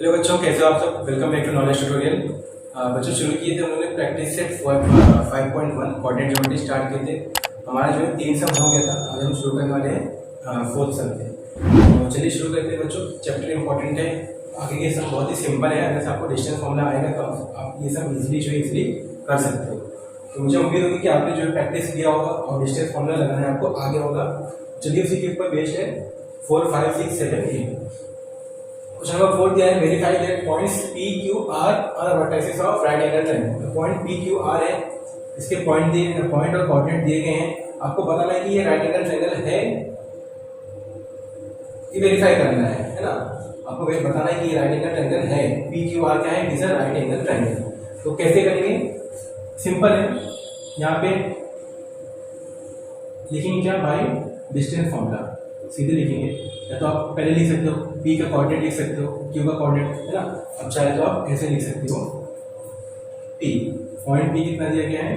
Hello बच्चों, कैसे हो आप सब। Welcome back to knowledge tutorial. बच्चों शुरू किए थे हम लोगों ने practice set 5.1 coordinate geometry start किए थे। हमारा जो है 3 सम हो गया था। आज हम शुरू करने वाले हैं 4th सम से। तो चलिए शुरू करते हैं बच्चों। चैप्टर इंपॉर्टेंट है, आगे ये सब बहुत ही सिंपल है। अगर आपको डिस्टेंस फॉर्मूला आएगा तो आप ये सब इजीली कर सकते हो। तो मुझे उम्मीद होगी कि आपने जो है प्रैक्टिस किया होगा और डिस्टेंस फॉर्मूला लगाना है आपको आगे होगा। चलिए उसी के ऊपर बेस्ड है 4, 5, 6, 7, 8। क्वेश्चन नंबर 4 दिया है, verify that points P, Q, R are vertices of right angle triangle. तो पॉइंट P, Q, R है, इसके पॉइंट और कोऑर्डिनेट दिए गए हैं। आपको बताना है कि ये राइट एंगल ट्रायंगल है, ये वेरीफाई करना है ना। आपको बताना है कि ये राइट एंगल ट्रायंगल है। P, Q, R क्या है, it is a right angle triangle. तो कैसे करेंगे, सिंपल है। यहाँ पे लिखेंगे क्या, बाय डिस्टेंस फॉर्मूला सीधे लिखेंगे। या तो आप पहले लिख सकते हो P का कोऑर्डिनेट लिख सकते हो, Q का कोऑर्डिनेट है ना। अब चाहे तो आप ऐसे लिख सकते हो P, पॉइंट P कितना दिया गया है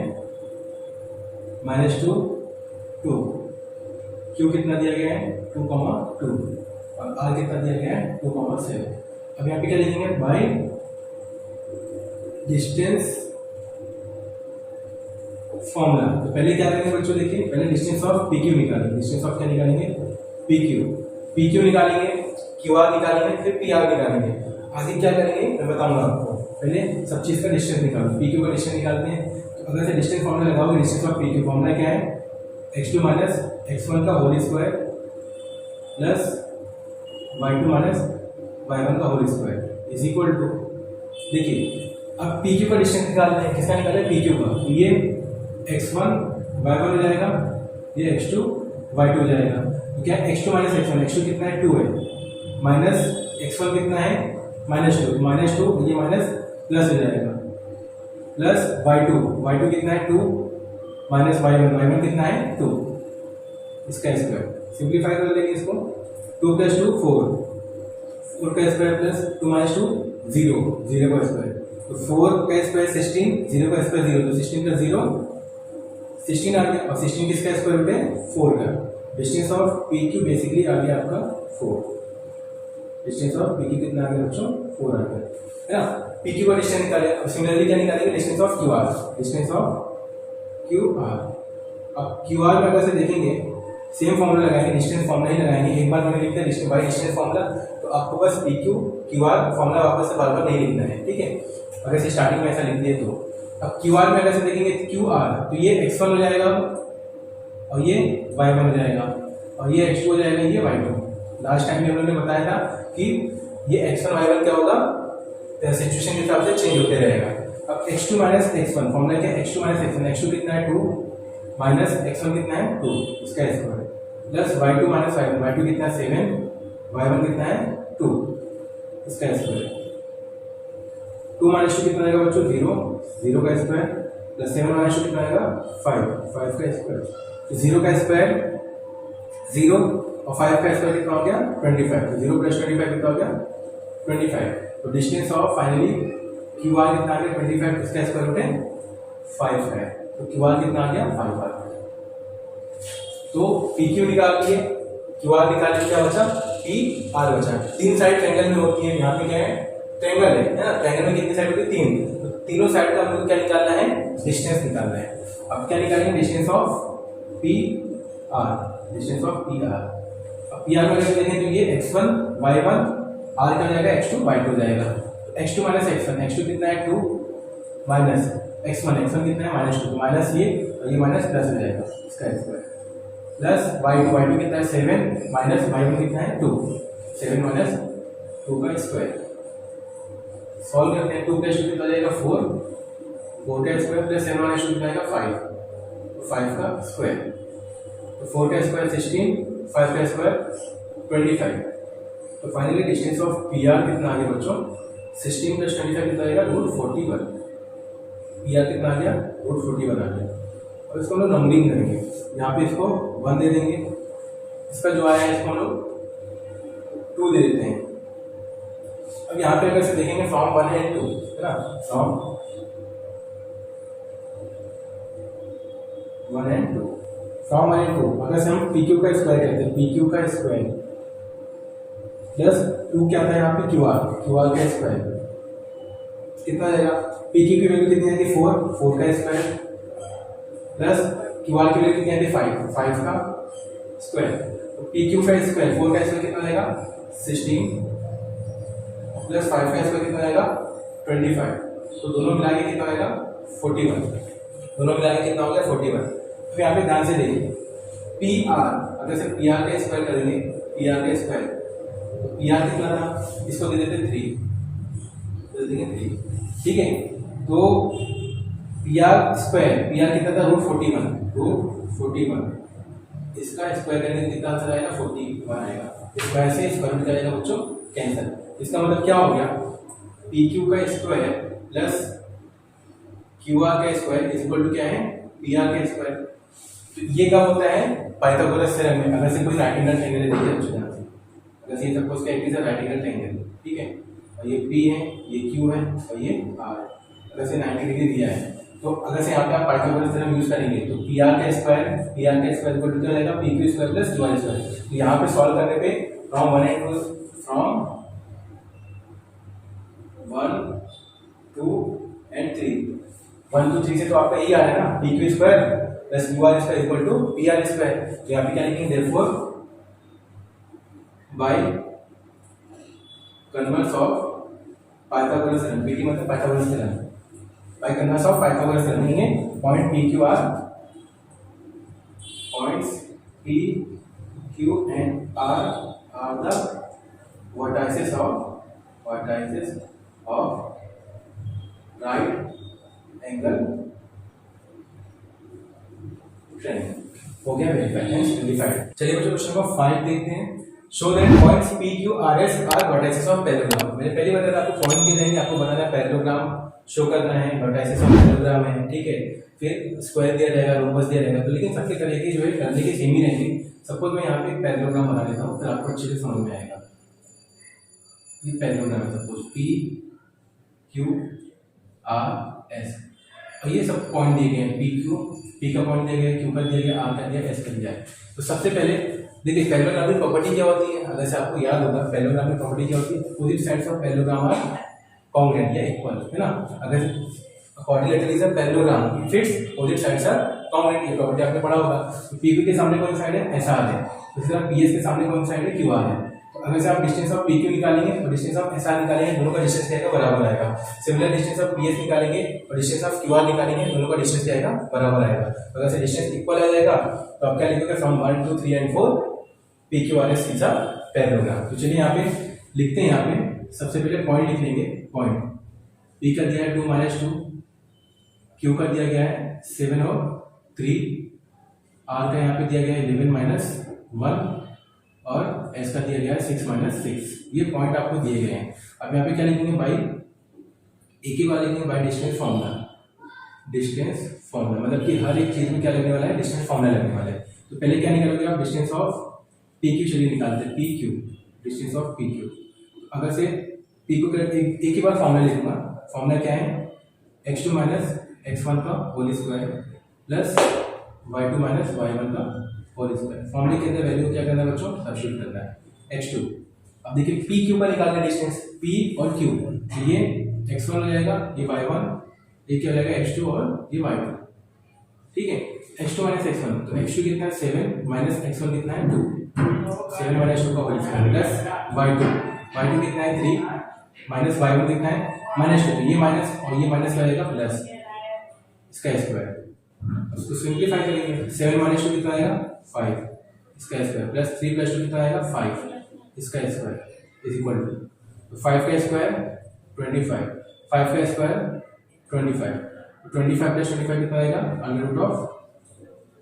-2, 2। Q कितना दिया गया है 2, 2 और R कितना दिया गया है 2, 7। अब यहाँ पे क्या लिखेंगे, बाय डिस्टेंस फॉर्मूला। तो पहले क्या करेंगे बच्चों, देखिए पहले डिस्टेंस ऑफ PQ निकालेंगे। डिस्टेंस ऑफ क्या निकालेंगे, PQ निकालेंगे, QR निकालेंगे, फिर PR निकालेंगे। आगे क्या करेंगे मैं बताऊंगा आपको। पहले सब चीज का डिस्टेंस निकालो। PQ का डिस्टेंस निकालते हैं। तो अगर से डिस्टेंस फॉर्मूला लगाओगे, डिस्टेंस ऑफ PQ फॉर्मूला क्या है, x2 माइनस x1 का whole square plus y2 minus y1 का whole square is equal to, देखिए अब PQ का डिस्टेंस निकालते हैं। किसका निकाले, PQ का। तो ये x1 y1 हो जाएगा, ये x2 y2 हो जाएगा। तो क्या है, x2 माइनस x1, x2 कितना है 2 है, माइनस x1 कितना है -2, -2 ये माइनस प्लस हो जाएगा, प्लस y2 कितना है 2 माइनस y1 कितना है 2, इसका स्क्वायर। सिंप्लीफाई कर लेंगे इसको, 2 + 2 4 का स्क्वायर प्लस 2 - 2 0 का स्क्वायर। तो 4 का स्क्वायर 16, 0 का स्क्वायर 0, तो 16 + 0 16 आ गया। और 16 किसका स्क्वायर रूट है 4 का। डिस्टेंस ऑफ PQ बेसिकली आ गया आपका 4। डिस्टेंस ऑफ PQ कितना आ गया बच्चों, 4 आ गया, है ना। PQ का डिस्टेंस निकाले। अब सिमिलरली क्या निकालेंगे, distance of QR। Distance of QR, अब QR में अगर से देखेंगे सेम फॉर्मूला लगाएंगे, डिस्टेंस फॉर्मूला ही लगाएंगे। एक बार मैंने लिख दिया डिस्टेंस बाय डिस्टेंस फॉर्मूला, तो आपको बस PQ QR फॉर्मूला वापस से बार-बार नहीं लिखना है, ठीक है। अगर से स्टार्टिंग में ऐसा लिख दिए तो अब QR में अगर से देखेंगे QR, तो ये x1 हो जाएगा और ये y1 हो जाएगा और ये x2 हो जाएगा, ये y2। लास्ट टाइम में हम लोगों ने बताया था कि ये x1 y1 क्या होगा, सिचुएशन के हिसाब से चेंज होते रहेगा। अब x2 माइनस x1 फॉर्मूला क्या है, x2 माइनस x1, x2 कितना है 2 माइनस x1 कितना है 2, इसका square plus y2 minus y1, y2 कितना है 7, y1 कितना है 2, इसका स्क्वायर। 2 - 2 कितना आएगा बच्चों 0 का स्क्वायर प्लस 7 - 2 कितना आएगा 5 का स्क्वायर। तो 0 का स्क्वायर 0 और 5 का स्क्वायर कितना हो गया 25। तो 0 + 25 कितना हो गया 25। तो डिस्टेंस ऑफ फाइनली QR कितना आ गया 25, इसका स्क्वायर रूट है 5 है। तो QR कितना आ गया 5 आ गया। तो PQ निकाल लिए, QR निकाल लिए, क्या बचा PR बचा। 3 साइड ट्रायंगल में होती है, यहाँ पे क्या है ट्रायंगल है ना। ट्रायंगल में कितनी साइड होती है 3, तो तीनों साइड का हमको क्या निकालना है, डिस्टेंस निकालना है। अब क्या निकालेंगे, distance of PR, distance of PR। अब PR में अगर देखें तो ये x1 y1 R का जाएगा x2 y2 हो जाएगा। तो x2 माइनस x1, x2 कितना है 2 माइनस x1 कितना है -2, तो माइनस ये और ये माइनस प्लस हो जाएगा, इसका स्क्वायर प्लस y2 कितना है 7 माइनस y1 कितना है 2, 7 माइनस 2 का स्क्वायर। सॉल्व करते हैं, 2 + 2 कितना जाएगा 4 का स्क्वायर प्लस 7 - 2 कितना आएगा 5 का स्क्वायर। तो 4 का स्क्वायर 16, 5 का स्क्वायर 25। तो फाइनली डिस्टेंस ऑफ PR कितना आ गया बच्चों, 16 + 25 कितना आएगा √41। PR कितना आ गया √41 आ गया। और इसको हम लोग नंबरिंग करेंगे, यहाँ पे इसको 1 दे देंगे, इसका जो आया है इसको हम लोग 2 दे देते हैं। अब यहाँ पे अगर से देखेंगे फ्रॉम 1 and 2 है ना, फ्रॉम 1 and 2, फ्रॉम 1 and 2 अगर से हम PQ का स्क्वायर करते हैं, PQ का स्क्वायर प्लस 2 क्या था यहाँ पे क्यू आर का स्क्वायर कितना आएगा, पी क्यू की वैल्यू कितनी आएगी 4 का स्क्वायर प्लस क्यू आर की वैल्यू कितनी आएगी 5 का स्क्वायर, तो पी क्यू का स्क्वायर 4 का स्क्वायर कितना आएगा 16 प्लस 5 का स्क्वायर कितना आएगा 25, तो दोनों मिला के कितना आएगा 41, दोनों मिला के कितना हो गया 41। तो यहाँ पे ध्यान से देखिए पी आर, अगर से पी आर का स्क्वायर करेंगे पी आर का स्क्वायर, तो पी आर कितना था, इसको दे देते 3, दे देंगे 3, ठीक है। तो P R square, P R कितना था √41, इसका स्क्वायर करने से कितना आंसर आएगा 41 आएगा, स्क्वायर से स्क्वायर रूट जाएगा बच्चों कैंसिल। इसका मतलब क्या हो गया, पी क्यू का स्क्वायर प्लस क्यू आर का स्क्वायर इज इक्वल टू क्या है पी आर का स्क्वायर। तो ये कब होता है पाइथागोरस थ्योरम में, अगर से कोई राइट एंगल ट्रायंगल देखिए अच्छे ध्यान से, अगर से सपोज का it is a right angle triangle, ठीक है, और ये पी है, ये क्यू है और ये आर है, अगर से 90 डिग्री दिया है, तो अगर से यहाँ पे आप पाइथागोरस थ्योरम यूज करेंगे तो पी आर का स्क्वायर इक्वल टू क्या रहेगा P Q square plus Q R square. तो यहाँ पे सॉल्व करने पे फ्रॉम 1 2 and 3 1 2 3 से तो आपका यही आ रहा है ना P Q square plus Q R square equal to P R square. तो यहाँ पे क्या लिखेंगे therefore by converse of Pythagoras theorem, PT मतलब Pythagoras theorem, by converse of Pythagoras theorem लिखेंगे point P Q R, points P Q and R are the vertices of right angle triangle. हो गया verified. चलिए बच्चों question number 5 देखते हैं। Show that points P Q R S R vertices of parallelogram. मैंने पहले बताया था आपको पॉइंट दिए जाएंगे, आपको बनाना है पैरेललोग्राम शो करना है, वर्टाइसेस ऑफ पैरेललोग्राम है, ठीक है, फिर स्क्वायर दिया जाएगा, रोम्बस दिया जाएगा, तो लेकिन सबके तरीके जो है करने के सेम ही रहेंगे। सपोज मैं यहाँ पे एक पैरेललोग्राम बना लेता हूँ, फिर आपको अच्छे से समझ में आएगा। ये पैरेललोग्राम है, suppose P Q R S, और ये सब पॉइंट दिए गए हैं, पी का पॉइंट दिया गया, क्यू का दिया गया, आर का दिया, एस का दिया है। तो सबसे पहले देखिए पैरेललोग्राम की प्रॉपर्टी क्या होती है, अगर से आपको याद होगा पैरेललोग्राम की प्रॉपर्टी क्या होती है, opposite sides of parallelogram are congruent या इक्वल, है ना। अगर quadrilateral is a parallelogram if its opposite sides are congruent, ये प्रॉपर्टी आपने पढ़ा होगा। तो पीपी के सामने कौन साइड है, एस आर है, इसी तरह पीएस के सामने कौन साइड है, क्यू आर है। तो अगर से आप डिस्टेंस ऑफ पी क्यू निकालेंगे और डिस्टेंस ऑफ एस आर निकालेंगे, दोनों का डिस्टेंस क्या आएगा बराबर आएगा। सिमिलर डिस्टेंस ऑफ पीएस निकालेंगे और डिस्टेंस ऑफ क्यू आर निकालेंगे, दोनों का डिस्टेंस क्या आएगा बराबर आएगा। तो अगर से डिस्टेंस इक्वल आ जाएगा तो आप क्या लिखोगे from 1 2 3 and 4 P Q R S is a parallelogram. तो चलिए यहाँ पे लिखते हैं, यहाँ पे सबसे पहले पॉइंट लिख लेंगे, पॉइंट पी का दिया है 2 - 2, क्यू का दिया गया है 7 और 3, आर का यहाँ पे दिया गया है 11 - 1 और एस का दिया गया है 6 - 6। ये पॉइंट आपको दिए गए हैं। अब यहाँ पे क्या लिखेंगे बाई, एक ही बार लिखेंगे by distance formula, distance formula मतलब कि हर एक चीज में क्या लगने वाला है, डिस्टेंस फॉर्मूला लगने वाला है। तो पहले क्या निकालोगे आप, डिस्टेंस ऑफ पी क्यू चलिए निकालते हैं, P Q, distance of P Q. अगर से पी को एक ही बार फॉर्मूला लिखूंगा, फॉर्मूला क्या है x2 - x1 का whole square plus y2 - y1 का होल स्क्वायर। फॉर्मूले के अंदर वैल्यू क्या करना है बच्चों, सब्स्टिट्यूट करना है x2। अब देखिए पी क्यू का निकालना है डिस्टेंस, p और q, ये x1 हो जाएगा, ये y1, ये क्या हो जाएगा x2 और ये y1, ठीक है। x2 - x1, तो x2 कितना है 7 - x1 कितना है 2, 7 - 2 का होल स्क्वायर प्लस y2 कितना है 3 माइनस y1 कितना है -2, तो ये माइनस और ये माइनस क्या आएगा प्लस, इसका स्क्वायर, उसको सिंपलीफाई करेंगे, 7 - 2 कितना आएगा 5, इसका स्क्वायर प्लस 3 + 2 कितना आएगा 5, इसका स्क्वायर इज इक्वल टू 5 का स्क्वायर 25, 5 का स्क्वायर 25, 25 + 25 कितना आएगा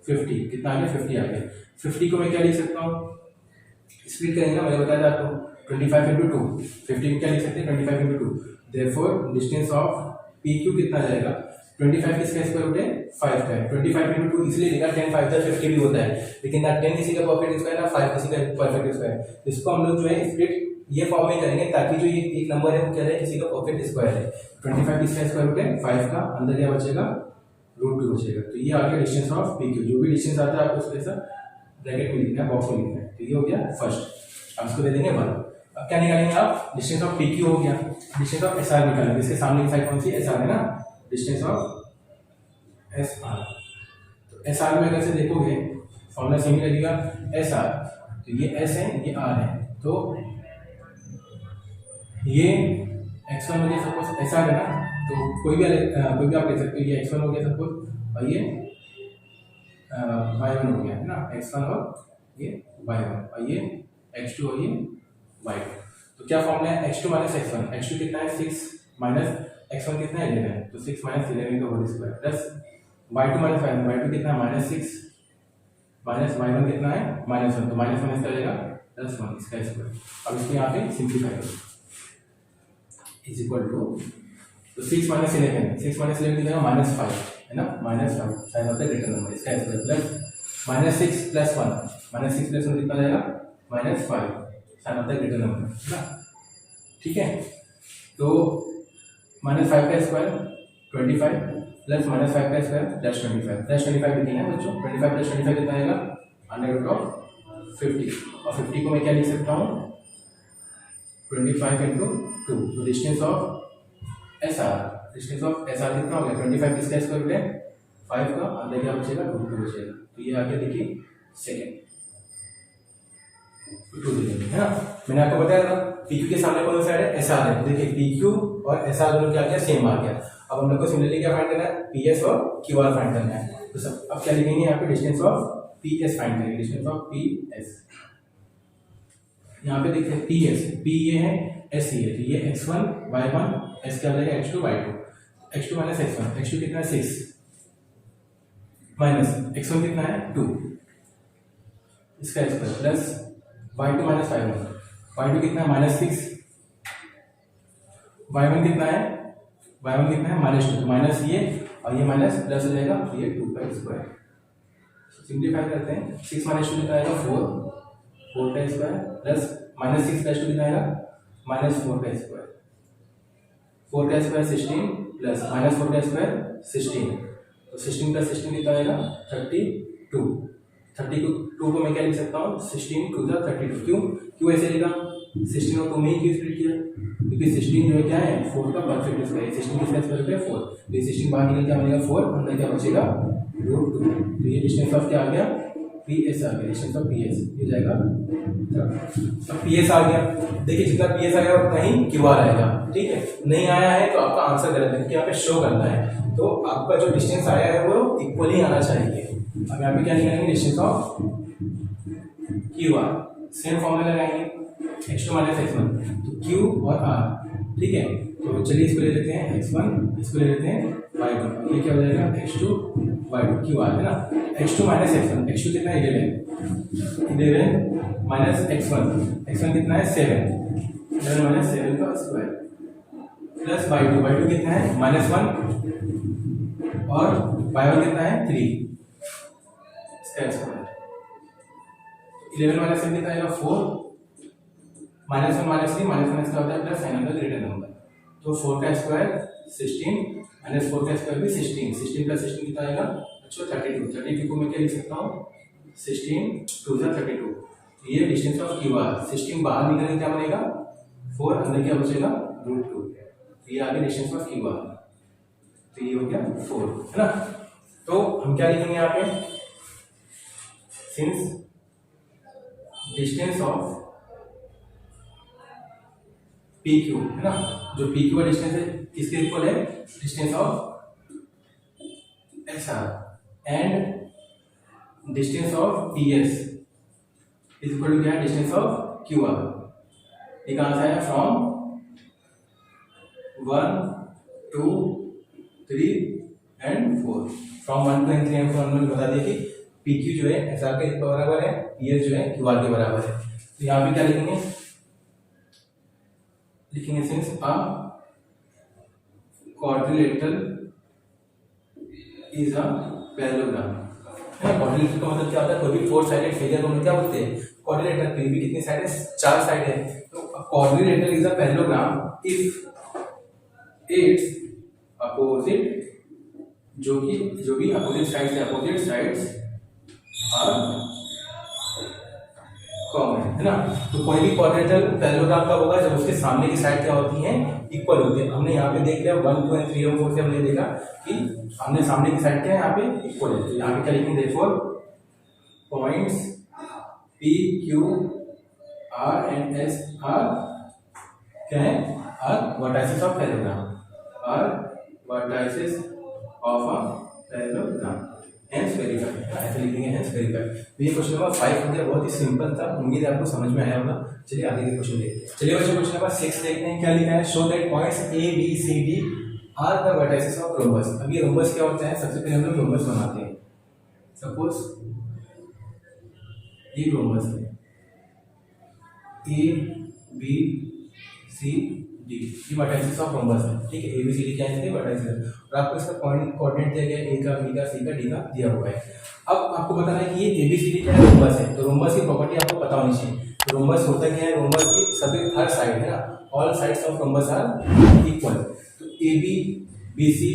√50, कितना आ गया 50 आ गया। 50 को मैं क्या लिख सकता हूँ, स्प्लिट करेंगे ना, मैंने बताया था आपको 25 × 2, 50 को क्या लिख सकते हैं 25 × 2। Therefore distance of P Q कितना आ जाएगा, 25 किसका स्क्वायर रूट है 5 का है, 25 × 2 इसलिए लिखा 10 5 50 भी होता है, लेकिन ना 10 किसी का परफेक्ट स्क्वायर ना 5 किसी का परफेक्ट स्क्वायर। इसको हम लोग जो है स्प्लिट ये फॉर्म में करेंगे ताकि जो ये एक नंबर है वो क्या है किसी का परफेक्ट स्क्वायर है। 25 किसका स्क्वायर रूट है 5 का, अंदर क्या बचेगा √2 बचेगा। तो ये आ गया डिस्टेंस ऑफ पी क्यू। जो भी डिस्टेंस आता है आपको उसको ऐसा ब्रैकेट में लिखना है, बॉक्स में लिखना है, ठीक है, हो गया फर्स्ट। अब इसको दे देंगे 1। अब क्या निकालेंगे आप, डिस्टेंस ऑफ पी क्यू हो गया, डिस्टेंस ऑफ एस आर निकालेंगे, इसके सामने की साइड कौन सी, एस आर है ना, डिस्टेंस ऑफ एस आर। तो एस आर में अगर से देखोगे फॉर्मूला सेम ही लगेगा, एस आर, तो ये एस है ये आर है, तो ये x1 हो गया सपोज, एस आर है ना, तो कोई भी आप ले सकते हो, ये x1 हो गया सपोज और ये y1 हो गया है ना, x1 और ये y1 और ये x2 और ये y2। तो क्या फॉर्मूला है, x2 माइनस x1, x2 कितना है 6 माइनस x1 कितना है 11, तो 6 माइनस 11 का whole square plus y2 minus y1, y2 कितना है माइनस 6 माइनस y1 कितना है माइनस 1, तो माइनस माइनस क्या जाएगा प्लस 1 इसका स्क्वायर। अब इसको यहाँ पे सिंप्लीफाई करो, इज इक्वल टू, तो 6 माइनस 11, 6 माइनस 11 कितना माइनस 5 है ना, माइनस 5 साइन होता है ग्रेटर नंबर, इसका square plus minus 6 plus 1, minus 6 plus 1 कितना जाएगा माइनस 5 साइन होता है ग्रेटर नंबर है ना, ठीक है। तो माइनस 5 का स्क्वायर 25 प्लस माइनस 5 का स्क्वायर प्लस 25, प्लस 25 लिखेंगे बच्चों, 25 प्लस 25 कितना आएगा अंडर रूट ऑफ 50, और 50 को मैं क्या लिख सकता हूँ 25 इंटू 2, तो distance of S are, distance of S are कितना हो गया 25 किसका स्क्वायर रूट है 5 का, अंदर क्या बचेगा 2 बचेगा, तो ये आगे देखिए सेकेंड 2 लिखेंगे है ना। मैंने आपको बताया था पी क्यू के सामने कौन सा साइड है एस आर है, देखिए पी क्यू और एस आर दोनों क्या गया सेम आ गया। अब हम लोग को सिमिलरली क्या फाइंड करना है पी एस और क्यू आर फाइंड करना है, तो सब अब क्या लिखेंगे यहाँ पे distance of P S find करेंगे, डिस्टेंस ऑफ पी एस, यहाँ पे देखते हैं पी एस, पी ये है एस ये है, तो ये x1 y1 एस क्या हो जाएगा x2 y2, x2 minus x1, x2 कितना है 6 माइनस x1 कितना है 2 इसका square plus y2 minus y1, y2 कितना है माइनस 6, y1 कितना है माइनस 2, माइनस ये और ये माइनस प्लस हो जाएगा, तो ये 2 का स्क्वायर। सिंप्लीफाई करते हैं, 6 माइनस 2 कितना आएगा 4 का स्क्वायर प्लस माइनस 6 प्लस 2 कितना आएगा माइनस 4 का स्क्वायर, 4 का स्क्वायर 16 प्लस माइनस 4 का स्क्वायर 16, तो 16 प्लस 16 कितना आएगा 32, 32 को मैं क्या लिख सकता हूँ 16 2 जा 32, क्यों ऐसे लिखा 16 और 2 में ही क्यों स्प्लिट किया, क्योंकि 16 जो है क्या है 4 का परफेक्ट स्क्वायर, 16 किसका स्क्वायर है 4, तो ये 16 बाहर निकल क्या बनेगा 4, अंदर क्या बचेगा √2, तो ये डिस्टेंस ऑफ क्या आ गया पी एस आ गया, डिस्टेंस ऑफ पी एस ये जाएगा, अब पी एस आ गया, देखिए जितना पी एस आएगा उतना ही क्यू आर आएगा, ठीक है। नहीं आया है तो आपका आंसर गलत है, क्योंकि यहाँ पे शो करना है, तो आपका जो डिस्टेंस आया है वो इक्वली आना चाहिए। अब यहाँ पे क्या निकालेंगे distance of Q R, same formula लगाएंगे x2 माइनस x1, तो q और r, ठीक है। तो चलिए इसको ले लेते हैं x1, इसको ले लेते हैं y1, ये क्या हो जाएगा x2 y2 q r है ना, x2 माइनस x1, x2 कितना है 11 माइनस x1 कितना है 7, 11 माइनस 7 का स्क्वायर प्लस y2 कितना है माइनस 1 और y1 कितना है 3 इसका स्क्वायर, 11 माइनस 7 कितना आएगा 4, माइनस 1 माइनस 3 माइनस का होता है प्लस साइन होता है ग्रेटर नंबर, तो 4 का स्क्वायर 16 माइनस 4 का स्क्वायर भी 16 प्लस 16 कितना आएगा अच्छा 32 को मैं क्या लिख सकता हूँ 16 2 जा 32, तो ये डिस्टेंस ऑफ क्यू आर, 16 बाहर निकलने क्या बनेगा 4, अंदर क्या बचेगा √2, तो ये आ गया डिस्टेंस ऑफ क्यू आर, तो ये हो गया 4 है ना। तो हम क्या लिखेंगे यहाँ पे, since distance of P Q है ना, जो पी क्यू का डिस्टेंस है किसके इक्वल है distance of S R and distance of P S is equal to क्या है डिस्टेंस ऑफ क्यू आर, ये कहां से है फ्रॉम 1 2 3 एंड 4, फ्रॉम 1 2 3 एंड 4 हमने बता दिया कि पी क्यू जो है एस आर के बराबर है, पी एस जो है क्यू आर के बराबर है, तो यहाँ पे क्या लिखेंगे since a quadrilateral is a parallelogram है ना, क्वाड्रिलेटरल का मतलब क्या होता है कोई भी 4 साइडेड फिगर को हम क्या बोलते हैं क्वाड्रिलेटरल, फिर भी कितनी साइड है 4 साइड है, तो quadrilateral is a parallelogram if its opposite जो भी अपोजिट साइड्स है, अपोजिट साइड्स आर कॉमन है ना। तो कोई भी क्वाड्रेटल पैरेललोग्राम कब होगा, जब उसके सामने की साइड क्या होती है, इक्वल होती है। हमने यहाँ पे देख लिया 1 2 3 और 4 से हमने देखा कि हमने सामने की साइड क्या है, यहाँ पे इक्वल है। तो यहाँ पे क्या लिखेंगे, therefore points P Q R and S R क्या है, are vertices of parallelogram, are vertices of a parallelogram, hence verified, ऐसे लिखेंगे हेंस वेरीफाइड। तो ये क्वेश्चन नंबर 5 हो गया, बहुत ही सिंपल था, उम्मीद है आपको समझ में आया होगा। चलिए आगे के क्वेश्चन देखते हैं। चलिए बच्चों क्वेश्चन नंबर 6 देखते हैं, क्या लिखा है, show that points A B C D are the vertices of rhombus. अब ये रोम्बस क्या होता है, सबसे पहले हम लोग रोम्बस बनाते हैं। सपोज ये रोम्बस है, ए बी सी डी, ये वर्टाइसेस ऑफ रोम्बस है, ठीक है। ए बी सी डी क्या है, वर्टाइसेस, और आपको इसका कोऑर्डिनेट दिया गया है, ए का बी का सी का डी का दिया हुआ है। अब आपको बताना है कि ये ए बी सी डी क्या है, रोम्बस है। तो रोम्बस की प्रॉपर्टी आपको पता होनी चाहिए। तो रोम्बस होता क्या है, रोम्बस की सभी हर साइड है ना, all sides of rhombus are equal. तो A B B C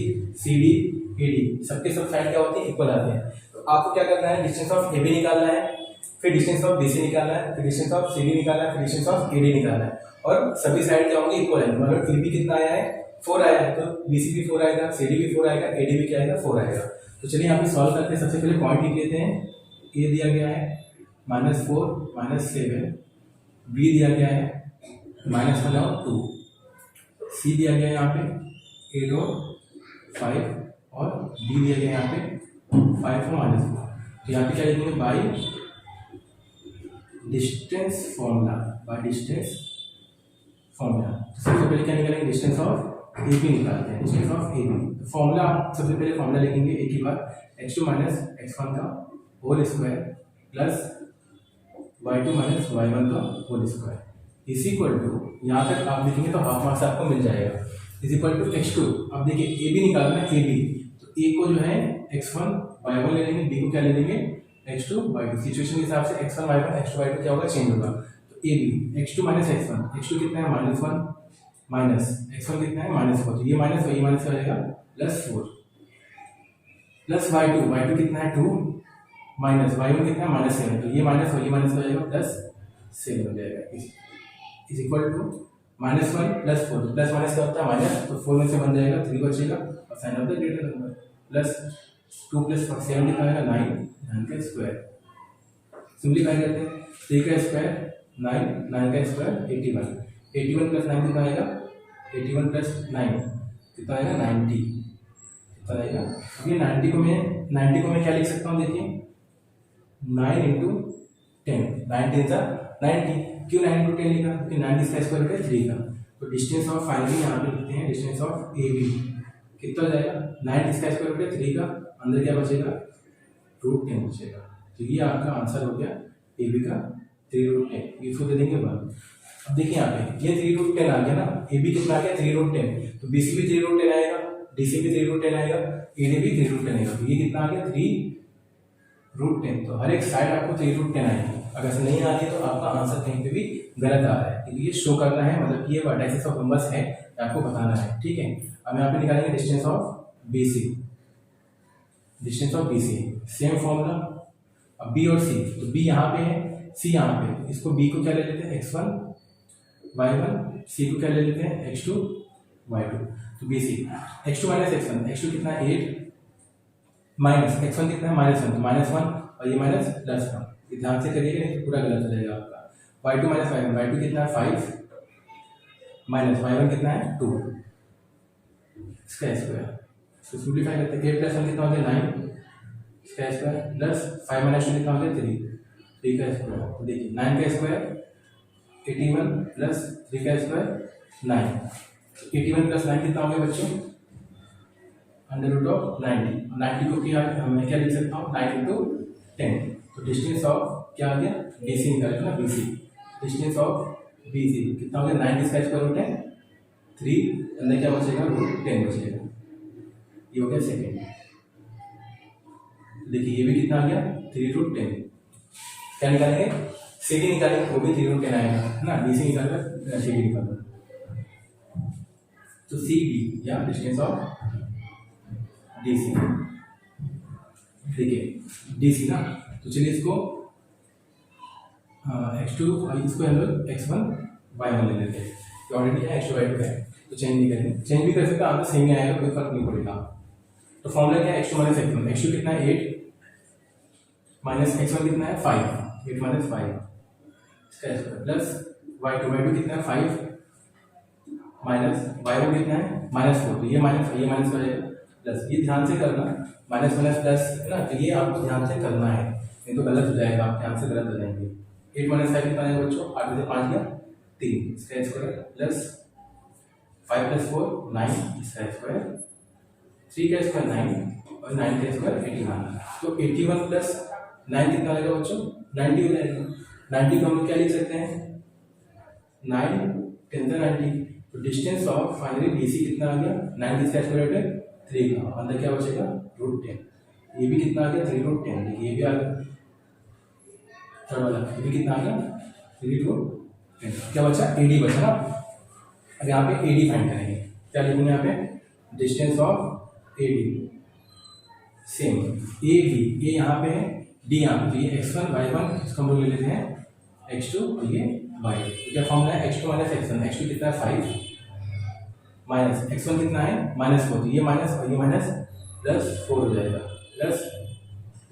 D A D सबके सब साइड क्या होती है, इक्वल आते हैं। तो आपको क्या करना है, डिस्टेंस ऑफ ए बी निकालना है, फिर डिस्टेंस ऑफ बी सी निकालना है, फिर डिस्टेंस ऑफ सी डी निकालना है, फिर डिस्टेंस ऑफ ए डी निकालना है, और सभी साइड क्या होंगे, इक्वल है। मतलब ए बी कितना आया है, 4 आया है, तो बी सी भी 4 आएगा, सी डी भी 4 आएगा, ए डी भी क्या आएगा, 4 आएगा। तो चलिए यहाँ पे सॉल्व करते हैं। सबसे पहले पॉइंट लिख लेते हैं, ए दिया गया है -4 -7, बी दिया गया है -1 और 2, सी दिया गया है यहाँ पे 8 और 5, और डी दिया गया है यहाँ पे 5 और -4। तो यहाँ पे क्या लिखेंगे, by distance formula, by distance formula. तो सबसे पहले क्या निकालेंगे, डिस्टेंस ऑफ ए बी निकालते हैं, डिस्टेंस ऑफ ए बी। तो फॉर्मूला सबसे पहले फॉर्मूला लिखेंगे एक ही बार, x2 - x1 का whole square plus y2 - y1 का whole square is equal to, यहाँ तक आप लिखेंगे तो हाफ मार्क्स आपको मिल जाएगा, इज इक्वल टू x2। अब देखिए ए बी निकालना है, ए बी, तो ए को जो है x1 y1 ले लेंगे, बी को क्या ले लेंगे, x2 y2। सिचुएशन के हिसाब से x1 y1 x2 y2 क्या होगा, चेंज होगा। तो A B x2 - x1, x2 कितना है -1 माइनस x1 कितना है -4, तो ये माइनस हो, ये माइनस हो जाएगा +4 प्लस y2 कितना है 2 माइनस y1 कितना है -7, तो ये माइनस हो, ये माइनस हो जाएगा +7 हो जाएगा, इज इक्वल टू -1 +4। तो प्लस माइनस क्या होता है, माइनस, तो 4 में से बन जाएगा 3 बचेगा, और sign of the greater number, plus 2 + 7 कितना आएगा 9 का स्क्वायर, सिंप्लीफाई करते हैं, 3 का स्क्वायर 9 का स्क्वायर 81 + 9 कितना आएगा, 81 + 9 कितना आएगा 90 कितना आएगा। अब ये 90 को मैं क्या लिख सकता हूँ, देखिए 9 × 10, 9 10 90। क्यों 9 × 10 लिखा, क्योंकि 9 इसका स्क्वायर रूट है 3 का। तो डिस्टेंस ऑफ फाइनली यहाँ पे लिखते हैं, डिस्टेंस ऑफ ए बी कितना हो जाएगा, 9 इसका स्क्वायर रूट है 3 का, अंदर क्या बचेगा √10 बचेगा। तो ये आपका आंसर हो गया ए बी का 3√10, इसको दे देंगे 1। अब देखिए यहाँ पे ये 3√10 आ गया ना, ए बी कितना आ गया 3√10, तो बी सी भी 3√10 आएगा, डी सी भी 3√10 आएगा, ए डी भी 3√10 आएगा। तो ये कितना आ गया 3√10। तो हर एक साइड आपको 3√10 आएगी। अगर से नहीं आ रही है तो आपका आंसर कहीं पे भी गलत आ रहा है, क्योंकि ये शो करना है, मतलब कि ये वर्टाइसेस ऑफ रोम्बस है, आपको बताना है, ठीक है। अब यहाँ पे निकालेंगे distance of B C, distance of B C, same formula. अब बी और सी, तो बी यहाँ पे है, सी यहाँ पे, तो इसको बी को क्या ले लेते हैं x1 y1, सी को क्या ले लेते हैं x2 y2। तो B C x2 - x1, x2 कितना है 8 माइनस x1 कितना है -1, तो -1 और ये माइनस +1, ये ध्यान से करिएगा नहीं तो पूरा गलत हो जाएगा आपका। y2 - y1, y2 कितना है 5 माइनस y1 कितना है 2, इसका स्क्वायर, इसको सिंप्लीफाई करते हैं, 8 + 1 कितना हो गया 9, इसका स्क्वायर प्लस 5 - 2 कितना हो गया 3 का स्क्वायर। तो देखिए 9 का स्क्वायर 81 प्लस 3 का स्क्वायर 9, 81 + 9 कितना हो गया बच्चों, √90। 90 को क्या मैं क्या लिख सकता हूँ 9 × 10। तो डिस्टेंस ऑफ क्या आ गया, बी सी निकालेगा ना, B C, distance of B C कितना हो गया 9 इसका स्क्वायर रूट है 3, अंदर क्या बचेगा √10 बचेगा, ये हो गया सेकेंड। देखिए ये भी कितना आ गया 3√10। क्या निकालेंगे, सी डी निकालेंगे, वो भी 3√10 आएगा, है ना, डी सी निकालकर सी डी निकालना। तो सी डी या डिस्टेंस ऑफ डी सी, ठीक है डी सी ना। तो चलिए इसको x2 इसको हम लोग x1 y1 ले लेते हैं, तो ऑलरेडी है x2 y2 है, तो चेंज नहीं करेंगे, चेंज भी कर सकते हैं, आंसर सेम ही आएगा, कोई फर्क नहीं पड़ेगा। तो फॉर्मूला क्या है, x2 माइनस x1, x2 कितना है 8 माइनस x1 कितना है 5, 8 माइनस 5 इसका स्क्वायर प्लस y2 कितना है 5 माइनस y1 कितना है -4, तो ये माइनस का जाएगा प्लस, ये ध्यान से करना, माइनस माइनस प्लस है ना, तो ये आपको ध्यान से करना है, नहीं तो गलत हो जाएगा, आप ध्यान से गलत हो जाएंगे। 8 माइनस 5 कितना आएगा बच्चों, 8 में से 5 गया 3 इसका स्क्वायर प्लस 5 प्लस 4 9 इसका स्क्वायर, 3 का स्क्वायर 9 और 9 का स्क्वायर 81, तो 81 प्लस 9 कितना आएगा बच्चों 90 हो जाएगा। 90 को हम लोग क्या लिख सकते हैं 9 10 90, तो डिस्टेंस ऑफ फाइनली BC कितना आ गया 9 किसका स्क्वायर है 3 का, अंदर क्या बचेगा √10, ये भी कितना आ गया 3√10, देखिए ये भी आ गया थर्ड वाला, ये भी कितना आ गया 3√10, क्या बचा AD बचा ना। अब यहाँ पे AD फाइंड करेंगे, क्या लिखेंगे यहाँ पे distance of AD same AB, ये यहाँ पे है D यहाँ पे, ये x1 y1 इसको हम लोग ले लेते हैं x2 और ये y, तो क्या फॉर्मूला है x2 माइनस x1, x2 कितना है 5 माइनस x1 कितना है -4, तो ये माइनस और ये माइनस प्लस 4 हो जाएगा, plus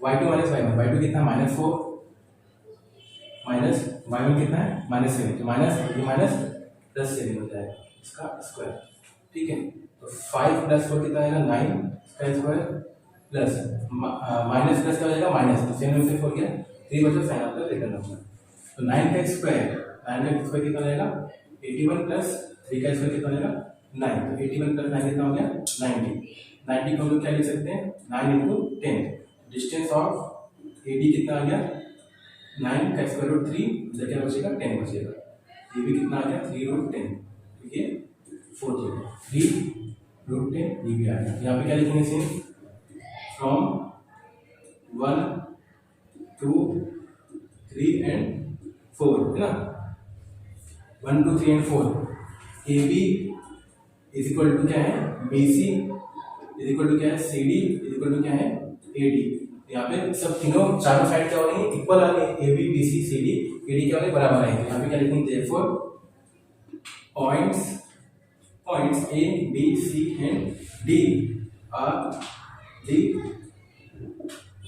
y2 minus y1, y2 कितना है -4 माइनस y1 कितना है -7, तो माइनस और ये माइनस प्लस 7 हो जाएगा इसका स्क्वायर, ठीक है। तो 5 प्लस 4 कितना आएगा 9 इसका स्क्वायर प्लस माइनस प्लस क्या हो जाएगा माइनस, तो 7 में से 4 गया 3 बचा, साइन आपका रिटर्न नंबर, तो 9 का स्क्वायर कितना हो जाएगा 81 प्लस 3 का स्क्वायर कितना हो जाएगा 9, तो 81 प्लस 9 कितना हो गया 90 को हम लोग क्या लिख सकते हैं 9 इंटू 10, डिस्टेंस ऑफ AD कितना आ गया 9 का स्क्वायर रूट 3, इधर क्या बचेगा 10 बचेगा, ये भी कितना आ गया 3√10, तो ये 4 जाएगा 3√10, ये भी आ गया। यहाँ पे क्या लिखेंगे सेम फ्रॉम 1 2 3 एंड 4 है ना, 1 2 3 and 4, AB is equal to क्या है BC इज इक्वल टू क्या है CD इज इक्वल टू क्या है AD, यहाँ पे सब तीनों चारों साइड क्या हो रही है इक्वल आ रही है, AB BC CD AD क्या हो रही है बराबर आएंगे, यहाँ पे क्या लिखेंगे therefore points A B C and D are the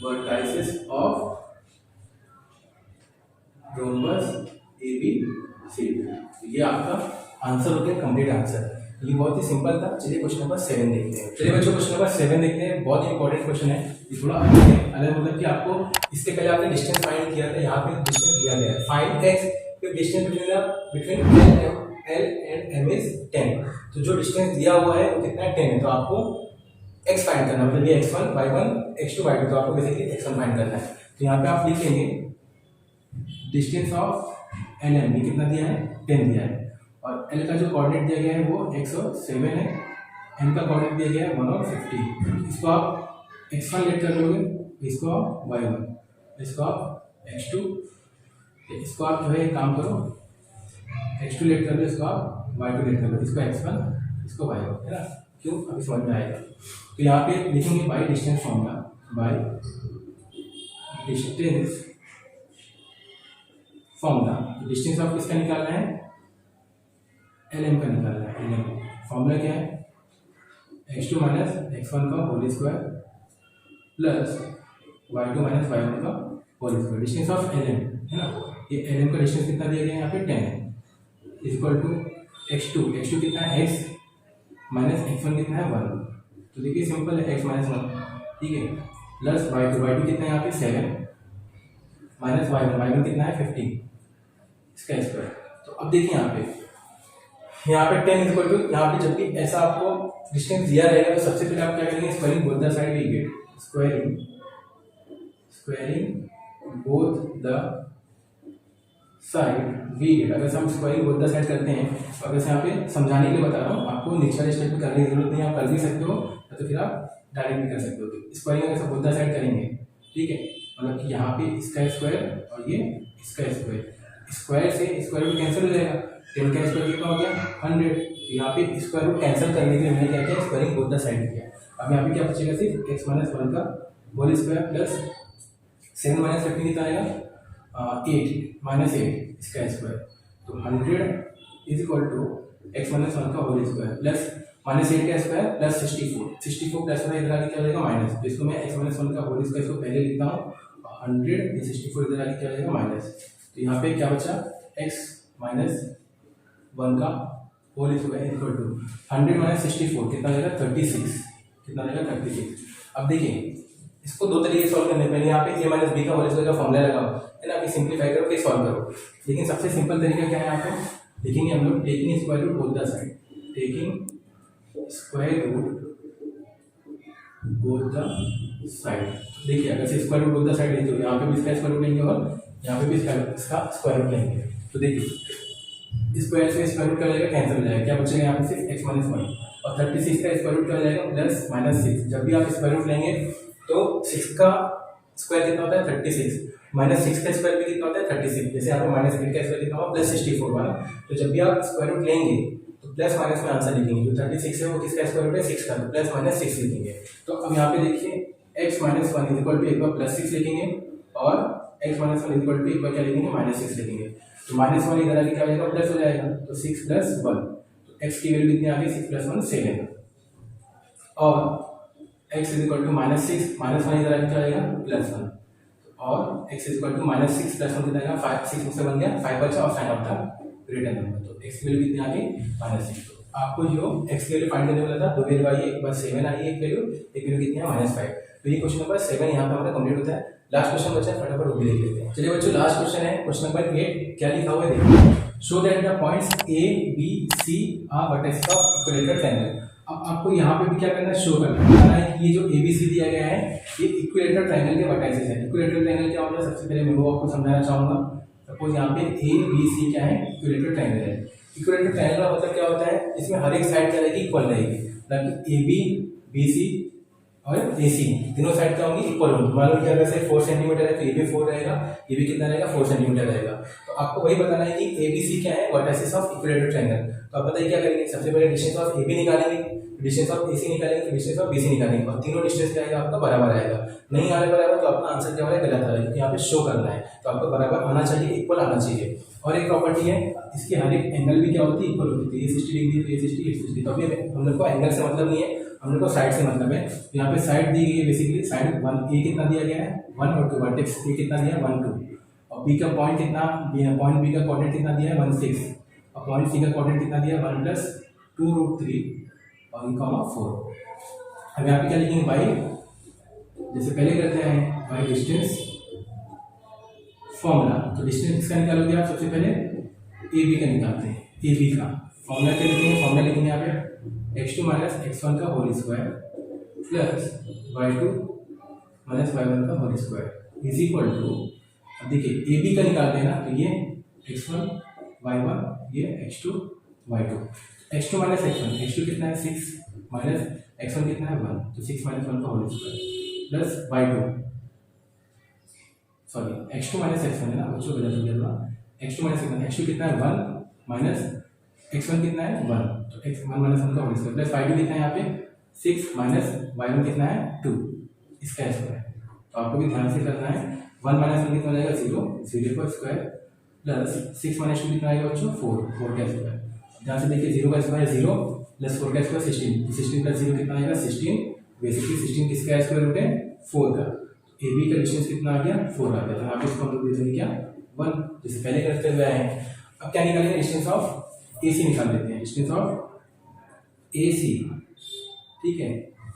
vertices of rhombus ABCD, ये आपका आंसर हो गया कंप्लीट आंसर। ये बहुत ही सिंपल था। चलिए क्वेश्चन नंबर 7 देखते हैं। चलिए बच्चों क्वेश्चन नंबर 7 देखते हैं, बहुत इंपॉर्टेंट क्वेश्चन है। ये थोड़ा अलग है, अलग मतलब कि आपको इसके पहले आपने डिस्टेंस फाइंड किया था, यहाँ पे डिस्टेंस दिया गया है फाइंड x, तो distance between L and M is 10, तो जो डिस्टेंस दिया हुआ है वो कितना है 10 है, तो आपको x फाइंड करना, मतलब ये x1 y1 x2 y2, तो आपको बेसिकली x1 फाइंड करना है। तो यहाँ पे आप लिख लेंगे डिस्टेंस ऑफ LM, ये कितना दिया है 10 दिया है, और L का जो कोऑर्डिनेट दिया गया है वो 107 है, M का कोऑर्डिनेट दिया गया है 1 और 50। इसको आप x1 लेट कर लोगे, इसको आप y1, इसको आप x2, इसको आप जो है काम करो x2 लेट कर लो, इसको आप y2 लेट कर लो, इसको x1 इसको y1, है ना, क्यों अभी समझ में आएगा। तो यहाँ पे लिखेंगे by distance formula, by distance formula, distance of किसका निकालना है LM का निकालना है। LM फॉर्मूला क्या है x2 माइनस x1 का whole square plus y2 minus y1 का whole square, distance of LM है ना, ये LM का डिस्टेंस कितना दिया गया है यहाँ पे 10 है, इक्वल टू x2 कितना है x माइनस x1 कितना है 1, तो देखिए सिंपल है x माइनस 1, ठीक है, प्लस y2 कितना है यहाँ पे 7 माइनस y1 कितना है 50 इसका स्क्वायर। तो अब देखिए यहाँ पे 10 इक्वल टू, यहाँ पे जब भी ऐसा आपको डिस्टेंस दिया रहेगा तो सबसे पहले आप क्या करेंगे squaring both the side we get, squaring both the side we get. अगर हम स्क्वायरिंग बोथ द साइड करते हैं, तो अगर यहाँ पे समझाने के लिए बता रहा हूँ, आपको नीचे वाले स्टेप में करने की जरूरत नहीं, आप कर भी सकते हो, तो फिर आप डायरेक्ट भी कर सकते हो। तो स्क्वायरिंग अगर बोथ द साइड करेंगे, ठीक है, मतलब कि यहाँ पे इसका स्क्वायर और ये इसका स्क्वायर, स्क्वायर से स्क्वायर रूट कैंसिल हो जाएगा, 10 का स्क्वायर कितना हो गया 100, तो यहाँ पे स्क्वायर रूट कैंसिल करने के लिए मैंने क्या किया स्क्वायरिंग बोथ द साइड किया। अब यहाँ पे क्या बचेगा सिर्फ x माइनस 1 का होल स्क्वायर प्लस 7 माइनस 15 कितना आएगा 8 माइनस 8 इसका स्क्वायर, तो 100 is equal to x minus one का होल स्क्वायर प्लस माइनस 8 का स्क्वायर प्लस 64 प्लस में इधर आके क्या हो जाएगा माइनस, तो इसको मैं एक्स माइनस वन का होल स्क्वायर इसको पहले लिखता हूँ 100 ये 64 इधर आके क्या हो जाएगा माइनस, तो यहाँ पे क्या बचा एक्स माइनस वन का whole square equal to 100 minus 64 कितना आएगा 36, कितना आएगा 36। अब देखिए इसको दो तरीके से सॉल्व करने, पहले यहाँ पे a माइनस बी का होल स्क्वायर का फॉर्मूला लगाओ है ना, फिर सिंप्लीफाई करो फिर सॉल्व करो। लेकिन सबसे सिंपल तरीका क्या है, यहाँ पे लिखेंगे हम लोग taking square root both the side, taking square root both the side. देखिए अगर से square root both the side लेते हो यहाँ पे भी इसका स्क्वायर रूट लेंगे और यहाँ पे भी इसका स्क्वायर रूट लेंगे, तो देखिए स्क्वायर से स्क्वायर रूट क्या हो जाएगा कैंसिल हो जाएगा, क्या बचेगा यहाँ पे सिर्फ एक्स माइनस वन, और 36 का स्क्वायर रूट क्या हो जाएगा प्लस माइनस 6। जब भी आप स्क्वायर रूट लेंगे तो 6 का स्क्वायर कितना होता है 36, माइनस 6 का स्क्वायर भी कितना होता है 36, जैसे यहाँ पे माइनस 8 का स्क्वायर कितना होगा प्लस 64 वाला, तो जब भी आप स्क्वायर रूट लेंगे तो प्लस माइनस में आंसर लिखेंगे, जो 36 है वो किसका स्क्वायर रूट है 6 का, तो प्लस माइनस 6 लिखेंगे। तो अब यहाँ पे देखिए x minus one is equal to एक बार प्लस 6 लिखेंगे और x minus one is equal to एक बार क्या लिखेंगे माइनस 6 लिखेंगे, तो माइनस वन इधर आके क्या हो जाएगा प्लस हो जाएगा, तो 6 प्लस 1, तो एक्स की वैल्यू कितनी आ गई 6 प्लस 1 7, और x is equal to minus 6 minus one इधर आके क्या आएगा प्लस 1, और x is equal to minus 6 plus 1 कितना आएगा 5, 6 से बन गया 5 बचा और sign of the greater number, तो x की वैल्यू कितनी आ गई माइनस 6। तो आपको जो x की वैल्यू फाइंड करने वाला था दो वैल्यू आई, एक बार 7 आई एक वैल्यू कितनी है माइनस 5, तो ये क्वेश्चन नंबर 7 यहाँ पे हमारा कंप्लीट होता है। लास्ट क्वेश्चन बचा है, फटाफट वो भी देख लेते हैं। चलिए बच्चों लास्ट क्वेश्चन है क्वेश्चन नंबर 8, क्या लिखा हुआ है देखिए, show that the points a b c are vertex of equilateral triangle. अब आपको यहाँ पे भी क्या करना है शो करना है कि ये जो ए बी सी दिया गया है ये इक्विलेटरल ट्रायंगल के वर्टेक्सेस है। इक्विलेटरल ट्रायंगल क्या होता है सबसे पहले मैं वो आपको समझाना चाहूंगा। सपोज यहाँ पे ए बी सी क्या है इक्विलेटरल ट्रायंगल है। इक्विलेटरल ट्रायंगल का मतलब क्या होता है, इसमें हर एक साइड क्या रहेगी इक्वल रहेगी, मतलब ए बी सी और ए सी तीनों साइड क्या होंगी इक्वल होंगी। मान लो कि अगर से 4 सेंटीमीटर है तो ये भी 4 रहेगा, ये भी कितना रहेगा 4 सेंटीमीटर रहेगा। तो आपको वही बताना है कि ए बी सी क्या है वर्टेक्सेस ऑफ इक्विलेटरल ट्रायंगल। तो आप बताइए क्या करेंगे, सबसे पहले डिस्टेंस ऑफ ए बी निकालेंगे, डिस्टेंस ऑफ ए सी निकालेंगे, डिस्टेंस ऑफ बी सी निकालेंगे, और तीनों डिस्टेंस क्या आएगा आपका बराबर आएगा। नहीं आ रहा बराबर तो आपका आंसर क्या होगा गलत आएगा, क्योंकि यहाँ पे शो करना है तो आपको बराबर आना चाहिए, इक्वल आना चाहिए। और एक प्रॉपर्टी है इसकी हर एक एंगल भी क्या होती है इक्वल होती है, ये 60 डिग्री तो ये 60 60, तो अभी हम लोग को एंगल से मतलब नहीं है, हम लोग को साइड से मतलब है। तो यहाँ पे साइड दी गई है बेसिकली, साइड 1 ए कितना दिया गया है 1 और 2, वर्टेक्स ए कितना दिया है 1 2, और बी का पॉइंट कितना, पॉइंट बी का कोऑर्डिनेट कितना दिया है 1 6, और पॉइंट सी का कोऑर्डिनेट कितना दिया है 1 + 2√3 और 4। अब यहाँ पे क्या लिखेंगे बाई, जैसे पहले करते हैं बाई डिस्टेंस फॉर्मूला। तो डिस्टेंस किसका निकालोगे आप, सबसे पहले ए बी का निकालते हैं। ए बी का फॉर्मूला क्या लिखेंगे, फॉर्मूला लिखेंगे यहाँ पे x2 - x1 का whole square plus y2 - y1 का whole square is equal to, अब देखिए ए बी का निकालते हैं ना, तो ये x1 y1 ये x2 y2, x2 - x1 कितना है 6 माइनस x1 कितना है 1, तो 6 - 1 का whole square plus y2, sorry x2 - x1 है ना बच्चों, गलत हो गया था, x2 - x1, x2 कितना है 1 माइनस x1 कितना है 1, तो x1 - 1 का होल स्क्वायर प्लस y2 कितना है यहाँ पे 6 माइनस y1 कितना है 2 इसका स्क्वायर। तो आपको भी ध्यान से करना है, 1 - 1 कितना हो जाएगा 0 का स्क्वायर प्लस 6 - 2 कितना आएगा बच्चों 4 का स्क्वायर। ध्यान से देखिए 0 का स्क्वायर 0 प्लस 4 का स्क्वायर 16, 16 प्लस 0 कितना आएगा 16, बेसिकली 16 किसका स्क्वायर रूट है 4 का। ए बी का डिस्टेंस कितना आ गया 4 आ गया, तो यहाँ पे इसको हम लोग दे देंगे क्या 1, जैसे पहले करते हुए आए हैं। अब क्या निकालेंगे, डिस्टेंस ऑफ ए सी निकाल लेते हैं, डिस्टेंस ऑफ ए सी, ठीक है।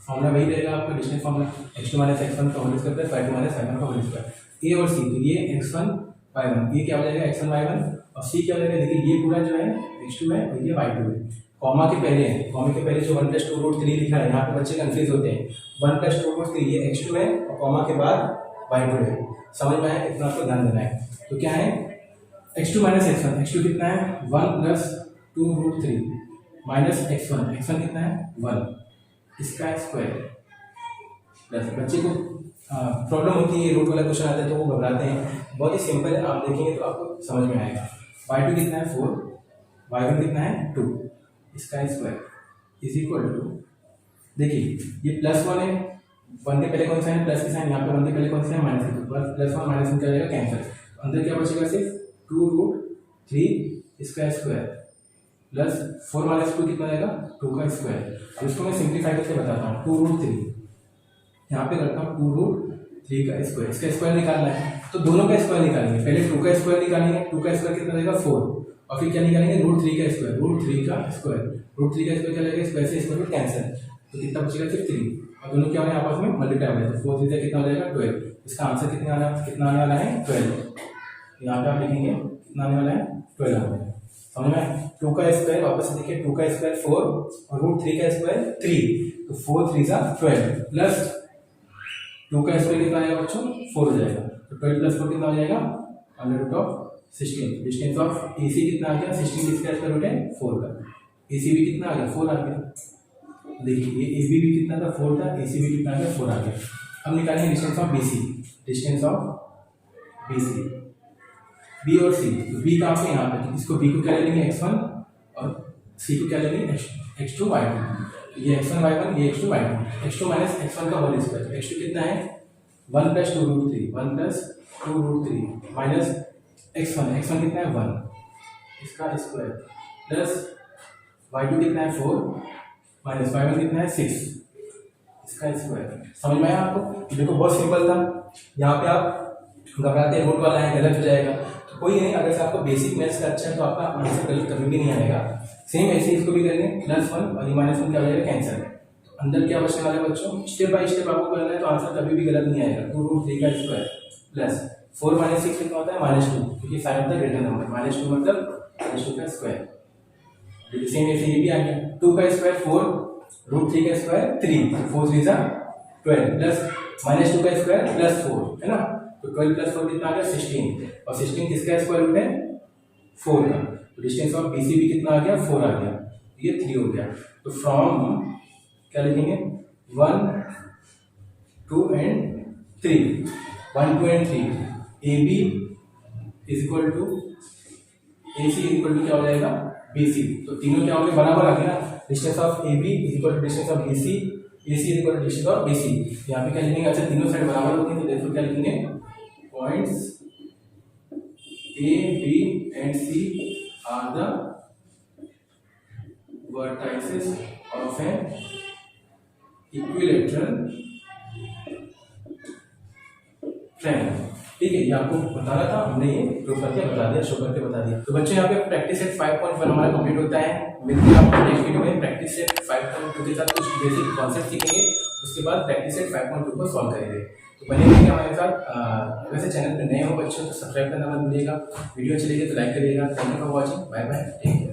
फॉर्मूला वही रहेगा आपका डिस्टेंस फॉर्मूला x2 - x1 का whole square plus y2 - y1 का होल स्क्वायर। ए और सी, तो ये x1 y1, ये क्या हो जाएगा x1 y1, और सी क्या हो जाएगा, देखिए ये पूरा जो है x2 है और ये y2 है। कॉमा के पहले है, कॉमा के पहले जो 1 + 2√3 लिखा है, यहाँ पे बच्चे कंफ्यूज होते हैं। 1 + 2√3 ये x2 है और कॉमा के बाद y2 है, समझ में आया, इतना आपको ध्यान देना है। तो क्या है x2 - x1, x2 कितना है 1 + 2√3 माइनस x1 कितना है 1 इसका स्क्वायर प्लस, बच्चे को प्रॉब्लम होती है रूट वाला क्वेश्चन आता है तो वो घबराते हैं, बहुत ही सिंपल है, आप देखेंगे तो आपको समझ में आएगा। y2 कितना है 4, y1 कितना है 2 इसका स्क्वायर इज इक्वल टू, देखिए ये +1 है, 1 के पहले कौन सा है प्लस के साइन, यहाँ पे 1 के पहले कौन सा है माइनस, तो +1 - 1 क्या हो जाएगा कैंसिल। अंदर क्या बचेगा सिर्फ 2√3 इसका स्क्वायर प्लस 4 माइनस 2 कितना आएगा 2 का स्क्वायर। अब इसको मैं सिंप्लीफाई करके बताता हूँ 2√3 यहाँ पे करता हूँ 2√3 का स्क्वायर, इसका स्क्वायर निकालना है तो दोनों का स्क्वायर निकालेंगे। पहले 2 का स्क्वायर निकालेंगे, 2 का स्क्वायर कितना देगा 4 और फिर क्या निकालेंगे √3 का स्क्वायर, √3 का स्क्वायर, √3 का स्क्वायर क्या लगेगा स्क्वायर से स्क्वायर कैंसिल तो कितना बचेगा सिर्फ 3 और दोनों क्या होने आपस में मल्टीप्लाई हो जाए तो 4 3 कितना हो जाएगा 12। इसका आंसर कितना आने वाला है 12। यहाँ पे आप लिखेंगे कितना आने वाला है 12 आने वाला है। समझ में 2 का स्क्वायर वापस से देखिए 2 का स्क्वायर 4 और √3 का स्क्वायर 3 तो 4 3 12 प्लस 2 का स्क्वायर कितना आएगा बच्चों 4 हो जाएगा तो 12 प्लस 4 कितना हो जाएगा √16। डिस्टेंस ऑफ AC कितना आ गया 16 किसका स्क्वायर रूट है 4 का। AC भी कितना आ गया 4 आ गया। देखिए ये AB भी कितना था 4 था, AC भी कितना आ गया 4 आ गया। अब निकालेंगे distance of BC, distance of BC B और C तो B कहाँ पे यहाँ पे इसको B को क्या ले लेंगे x1 और C को क्या लेंगे x2 y2। ये x1 y1 ये x2 y2, x2 minus x1 का होल स्क्वायर, x2 कितना है 1 + 2√3 1 + 2√3 माइनस x1 कितना है 1 इसका स्क्वायर प्लस y2 कितना है 4 माइनस y1 कितना है 6 इसका स्क्वायर। समझ में आया आपको? देखो बहुत सिंपल था। यहाँ पे आप घबराते हैं रूट वाला है गलत हो जाएगा तो कोई नहीं, अगर से आपको बेसिक मैथ्स का अच्छा है तो आपका आंसर गलत कभी भी नहीं आएगा। सेम ऐसे इसको भी करेंगे +1 और ये -1 क्या हो जाएगा कैंसिल। तो अंदर क्या बचने वाला है बच्चों स्टेप बाय स्टेप आपको करना है तो आंसर कभी भी गलत नहीं आएगा। 2√3 का स्क्वायर प्लस 4 - 6 कितना होता है -2 क्योंकि साइन होता है ग्रेटर नंबर -2 मतलब -2 का स्क्वायर। सेम ऐसे ये भी आ गया 2 का स्क्वायर 4 √3 का स्क्वायर 3 4 3 12 प्लस -2 का स्क्वायर प्लस 4 है ना तो 12 + 4 कितना आ गया 16 और 16 किसका स्क्वायर रूट है 4 का। तो डिस्टेंस ऑफ BC भी कितना आ गया 4 आ गया ये 3 हो गया। तो फ्रॉम क्या लिखेंगे 1 2 and 3 1 2 and 3 AB is equal to AC is equal to क्या हो जाएगा BC। तो तीनों क्या हो गए बराबर आ गया ना। Distance of AB is equal to distance of BC, AC is equal to distance of BC। यहाँ पे क्या लिखेंगे अच्छा तीनों साइड बराबर होती है तो देखो क्या लिखेंगे points A B and C are the vertices of an equilateral triangle। ठीक है ये आपको बताना था, हमने ये प्रूव करके बता दिया, शो करके बता दिया। तो बच्चों यहाँ पे प्रैक्टिस सेट 5.1 हमारा कंप्लीट होता है। मिलते हैं आपको नेक्स्ट वीडियो में प्रैक्टिस सेट 5.2 के साथ कुछ बेसिक कॉन्सेप्ट सीखेंगे, उसके बाद प्रैक्टिस सेट 5.2 को सॉल्व करेंगे। तो बने रहिए हमारे साथ। वैसे चैनल पे नए हो बच्चों तो सब्सक्राइब करना मत भूलिएगा, वीडियो अच्छी लगे तो लाइक करिएगा। Thank you for watching, bye bye, take care.